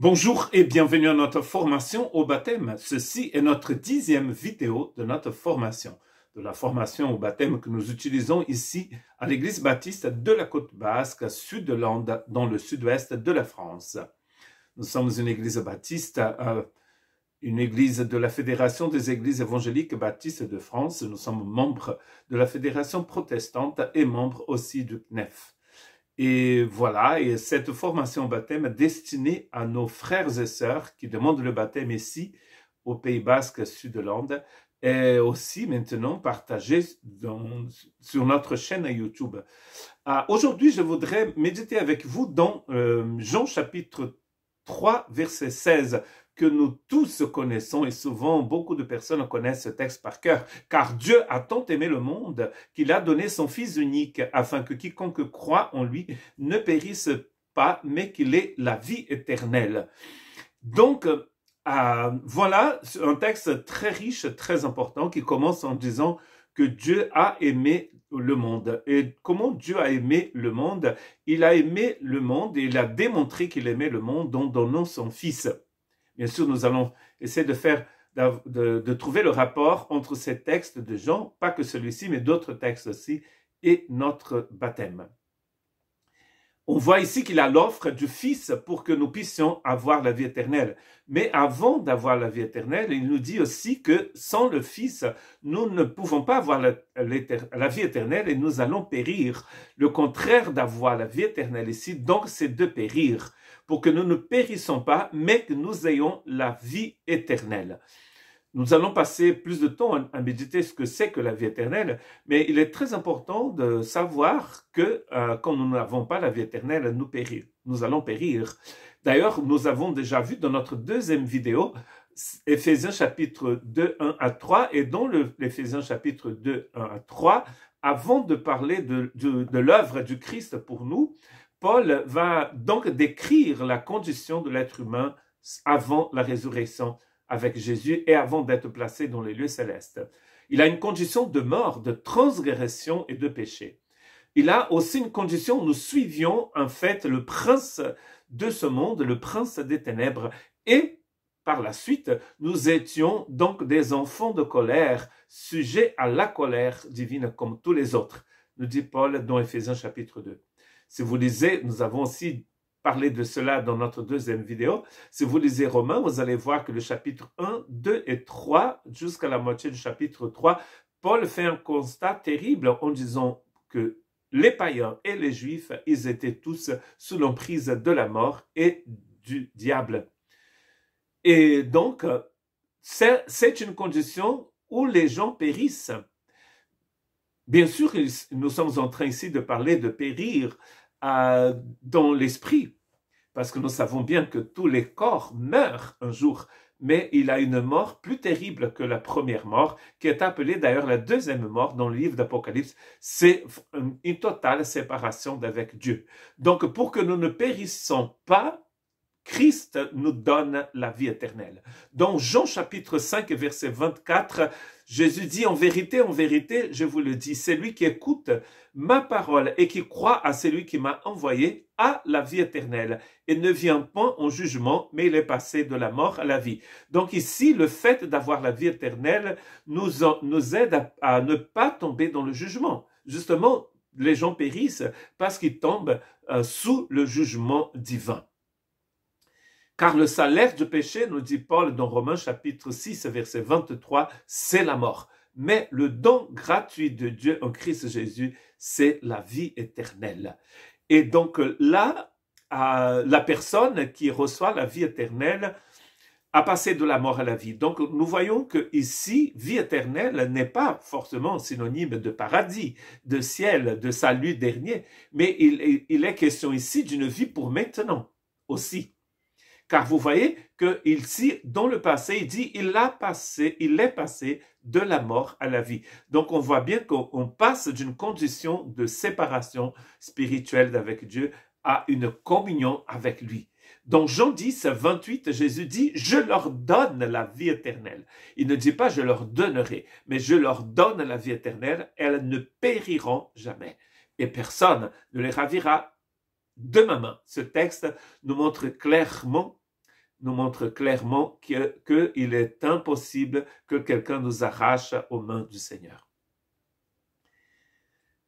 Bonjour et bienvenue à notre formation au baptême. Ceci est notre 10e vidéo de notre formation, de la formation au baptême que nous utilisons ici à l'église baptiste de la Côte Basque, Sud-Lande, dans le sud-ouest de la France. Nous sommes une église baptiste, une église de la Fédération des églises évangéliques baptistes de France. Nous sommes membres de la Fédération protestante et membres aussi du CNEF. Et voilà, et cette formation au baptême destinée à nos frères et sœurs qui demandent le baptême ici, au Pays Basque, Sud-Lande, est aussi maintenant partagée sur notre chaîne YouTube. Aujourd'hui, je voudrais méditer avec vous dans Jean chapitre 3, verset 16, que nous tous connaissons, et souvent beaucoup de personnes connaissent ce texte par cœur. Car Dieu a tant aimé le monde qu'il a donné son Fils unique, afin que quiconque croit en lui ne périsse pas, mais qu'il ait la vie éternelle. Donc, voilà un texte très riche, très important, qui commence en disant que Dieu a aimé le monde. Et comment Dieu a aimé le monde? Il a aimé le monde et il a démontré qu'il aimait le monde en donnant son Fils. Bien sûr, nous allons essayer de trouver le rapport entre ces textes de Jean, pas que celui-ci, mais d'autres textes aussi, et notre baptême. On voit ici qu'il a l'offre du Fils pour que nous puissions avoir la vie éternelle. Mais avant d'avoir la vie éternelle, il nous dit aussi que sans le Fils, nous ne pouvons pas avoir la vie éternelle et nous allons périr. Le contraire d'avoir la vie éternelle ici, donc, c'est de périr, pour que nous ne périssons pas, mais que nous ayons la vie éternelle. Nous allons passer plus de temps à méditer ce que c'est que la vie éternelle, mais il est très important de savoir que quand nous n'avons pas la vie éternelle, nous allons périr. D'ailleurs, nous avons déjà vu dans notre deuxième vidéo, Éphésiens chapitre 2, 1 à 3, et dans l'Éphésiens chapitre 2, 1 à 3, avant de parler de l'œuvre du Christ pour nous, Paul va donc décrire la condition de l'être humain avant la résurrection avec Jésus et avant d'être placé dans les lieux célestes. Il a une condition de mort, de transgression et de péché. Il a aussi une condition où nous suivions en fait le prince de ce monde, le prince des ténèbres, et par la suite, nous étions donc des enfants de colère, sujets à la colère divine comme tous les autres, nous dit Paul dans Éphésiens chapitre 2. Si vous lisez, nous avons aussi parlé de cela dans notre deuxième vidéo. Si vous lisez Romains, vous allez voir que le chapitre 1, 2 et 3, jusqu'à la moitié du chapitre 3, Paul fait un constat terrible en disant que les païens et les juifs, ils étaient tous sous l'emprise de la mort et du diable. Et donc, c'est une condition où les gens périssent. Bien sûr, nous sommes en train ici de parler de périr dans l'esprit, parce que nous savons bien que tous les corps meurent un jour, mais il a une mort plus terrible que la première mort, qui est appelée d'ailleurs la deuxième mort dans le livre d'Apocalypse. C'est une totale séparation d'avec Dieu. Donc, pour que nous ne périssons pas, Christ nous donne la vie éternelle. Dans Jean chapitre 5, verset 24, Jésus dit, en vérité, je vous le dis, celui qui écoute ma parole et qui croit à celui qui m'a envoyé a la vie éternelle et ne vient point en jugement, mais il est passé de la mort à la vie. Donc ici, le fait d'avoir la vie éternelle nous aide à ne pas tomber dans le jugement. Justement, les gens périssent parce qu'ils tombent sous le jugement divin. Car le salaire du péché, nous dit Paul dans Romains chapitre 6, verset 23, c'est la mort. Mais le don gratuit de Dieu en Christ Jésus, c'est la vie éternelle. Et donc là, la personne qui reçoit la vie éternelle a passé de la mort à la vie. Donc nous voyons que ici, vie éternelle n'est pas forcément synonyme de paradis, de ciel, de salut dernier, mais il est question ici d'une vie pour maintenant aussi. Car vous voyez que ici, dans le passé, il dit, il est passé de la mort à la vie. Donc, on voit bien qu'on passe d'une condition de séparation spirituelle avec Dieu à une communion avec lui. Dans Jean 10, 28, Jésus dit, je leur donne la vie éternelle. Il ne dit pas, je leur donnerai, mais je leur donne la vie éternelle, elles ne périront jamais. Et personne ne les ravira de ma main. Ce texte nous montre clairement nous montre clairement qu'il est impossible que quelqu'un nous arrache aux mains du Seigneur.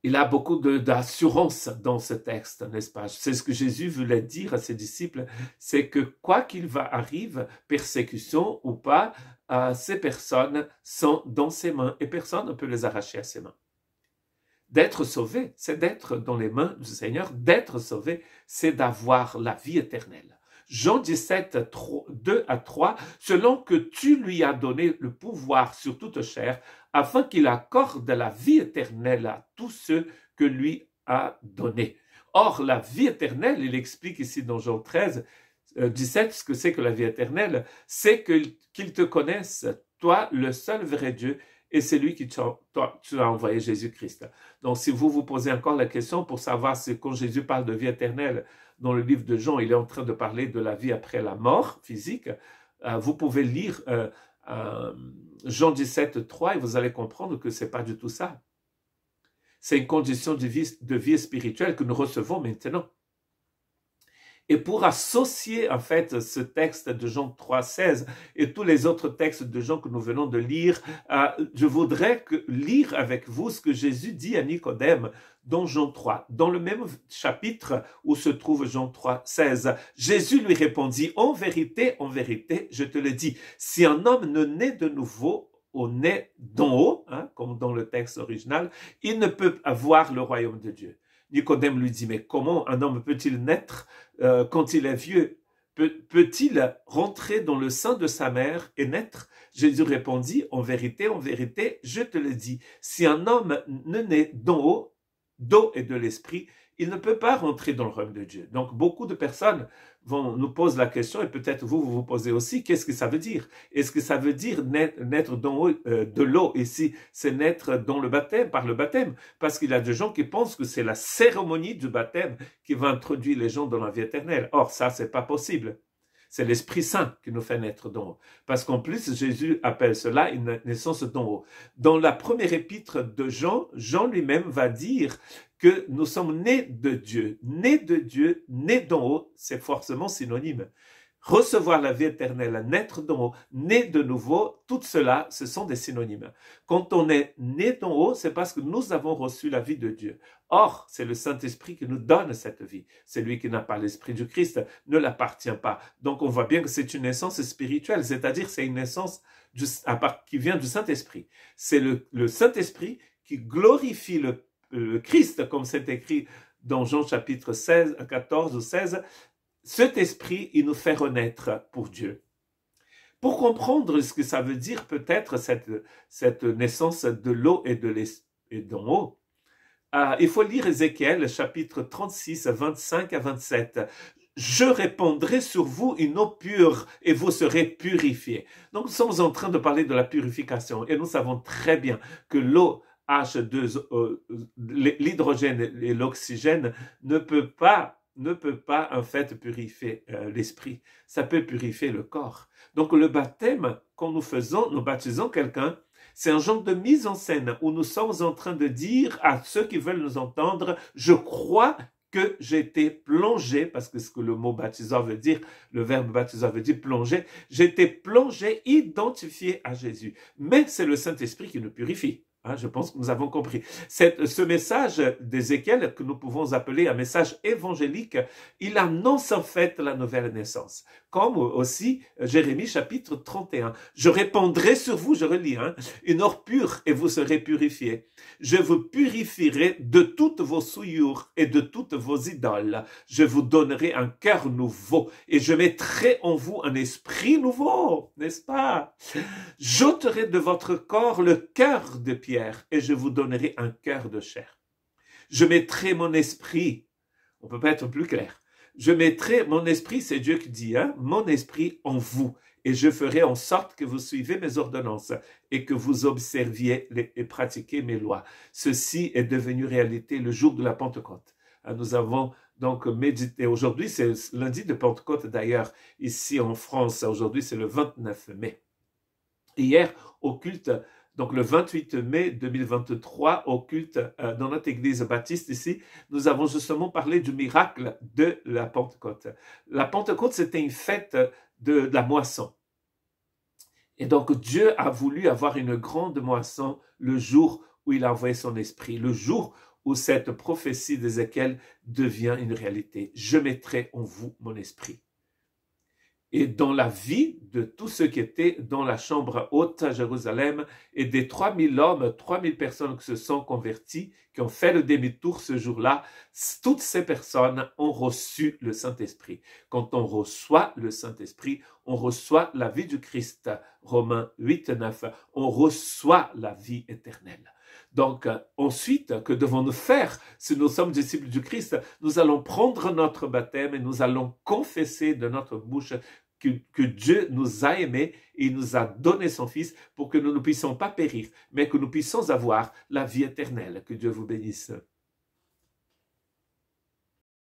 Il a beaucoup d'assurance dans ce texte, n'est-ce pas? C'est ce que Jésus voulait dire à ses disciples, c'est que quoi qu'il arrive, persécution ou pas, ces personnes sont dans ses mains et personne ne peut les arracher à ses mains. D'être sauvé, c'est d'être dans les mains du Seigneur. D'être sauvé, c'est d'avoir la vie éternelle. Jean 17, 2 à 3, selon que tu lui as donné le pouvoir sur toute chair, afin qu'il accorde la vie éternelle à tous ceux que lui a donnés. Or, la vie éternelle, il explique ici dans Jean 13, 17, ce que c'est que la vie éternelle, c'est qu'ils te connaissent, toi, le seul vrai Dieu, et c'est lui qui tu as envoyé Jésus-Christ. Donc, si vous vous posez encore la question pour savoir si quand Jésus parle de vie éternelle, dans le livre de Jean, il est en train de parler de la vie après la mort physique, vous pouvez lire Jean 17, 3 et vous allez comprendre que ce n'est pas du tout ça. C'est une condition de vie spirituelle que nous recevons maintenant. Et pour associer en fait ce texte de Jean 3, 16 et tous les autres textes de Jean que nous venons de lire, je voudrais lire avec vous ce que Jésus dit à Nicodème dans Jean 3. Dans le même chapitre où se trouve Jean 3, 16, Jésus lui répondit, en vérité, je te le dis, si un homme ne naît de nouveau, au nez d'en haut, comme dans le texte original, il ne peut avoir le royaume de Dieu. Nicodème lui dit, mais comment un homme peut-il naître quand il est vieux? Peut-il rentrer dans le sein de sa mère et naître? Jésus répondit, en vérité, je te le dis, si un homme ne naît d'en haut, d'eau et de l'esprit, il ne peut pas rentrer dans le royaume de Dieu. Donc, beaucoup de personnes nous posent la question, et peut-être vous posez aussi, qu'est-ce que ça veut dire? Est-ce que ça veut dire naître d'en haut de l'eau ici, c'est naître dans le baptême, par le baptême? Parce qu'il y a des gens qui pensent que c'est la cérémonie du baptême qui va introduire les gens dans la vie éternelle. Or, ça, c'est pas possible. C'est l'Esprit Saint qui nous fait naître d'en haut. Parce qu'en plus, Jésus appelle cela une naissance d'en haut. Dans la première épître de Jean, Jean lui-même va dire que nous sommes nés de Dieu. Nés de Dieu, nés d'en haut, c'est forcément synonyme. Recevoir la vie éternelle, naître d'en haut, né de nouveau, tout cela, ce sont des synonymes. Quand on est né d'en haut, c'est parce que nous avons reçu la vie de Dieu. Or, c'est le Saint-Esprit qui nous donne cette vie. Celui qui n'a pas l'Esprit du Christ ne l'appartient pas. Donc, on voit bien que c'est une naissance spirituelle, c'est-à-dire c'est une naissance qui vient du Saint-Esprit. C'est le Saint-Esprit qui glorifie le Christ, comme c'est écrit dans Jean chapitre 16, 14 ou 16, cet esprit, il nous fait renaître pour Dieu. Pour comprendre ce que ça veut dire peut-être cette naissance de l'eau et d'en haut, il faut lire Ézéchiel chapitre 36, 25 à 27. Je répandrai sur vous une eau pure et vous serez purifiés. Donc nous sommes en train de parler de la purification et nous savons très bien que l'eau H2, l'hydrogène et l'oxygène ne peut pas en fait purifier l'esprit. Ça peut purifier le corps. Donc le baptême, quand nous baptisons quelqu'un, c'est un genre de mise en scène où nous sommes en train de dire à ceux qui veulent nous entendre, je crois que j'ai été plongé, parce que ce que le mot baptiseur veut dire, le verbe baptiseur veut dire plonger, j'ai été plongé, identifié à Jésus. Mais c'est le Saint-Esprit qui nous purifie. Je pense que nous avons compris. Ce message d'Ézéchiel, que nous pouvons appeler un message évangélique, il annonce en fait la nouvelle naissance. Comme aussi Jérémie chapitre 31. Je répandrai sur vous, je relis, une eau pure et vous serez purifiés. Je vous purifierai de toutes vos souillures et de toutes vos idoles. Je vous donnerai un cœur nouveau et je mettrai en vous un esprit nouveau, n'est-ce pas? J'ôterai de votre corps le cœur de pierre et je vous donnerai un cœur de chair. Je mettrai mon esprit, on ne peut pas être plus clair, je mettrai mon esprit, c'est Dieu qui dit, mon esprit en vous et je ferai en sorte que vous suivez mes ordonnances et que vous observiez et pratiquiez mes lois. Ceci est devenu réalité le jour de la Pentecôte. Nous avons donc médité, aujourd'hui c'est lundi de Pentecôte d'ailleurs, ici en France, aujourd'hui c'est le 29 mai. Hier, au culte donc le 28 mai 2023, au culte dans notre église baptiste ici, nous avons justement parlé du miracle de la Pentecôte. La Pentecôte, c'était une fête de la moisson. Et donc Dieu a voulu avoir une grande moisson le jour où il a envoyé son esprit, le jour où cette prophétie d'Ézéchiel devient une réalité. Je mettrai en vous mon esprit. Et dans la vie de tous ceux qui étaient dans la chambre haute à Jérusalem et des 3000 hommes, 3000 personnes qui se sont converties, qui ont fait le demi-tour ce jour-là, toutes ces personnes ont reçu le Saint-Esprit. Quand on reçoit le Saint-Esprit, on reçoit la vie du Christ. Romains 8, 9, on reçoit la vie éternelle. Donc, ensuite, que devons-nous faire si nous sommes disciples du Christ? Nous allons prendre notre baptême et nous allons confesser de notre bouche que Dieu nous a aimés et il nous a donné son Fils pour que nous ne puissions pas périr, mais que nous puissions avoir la vie éternelle. Que Dieu vous bénisse.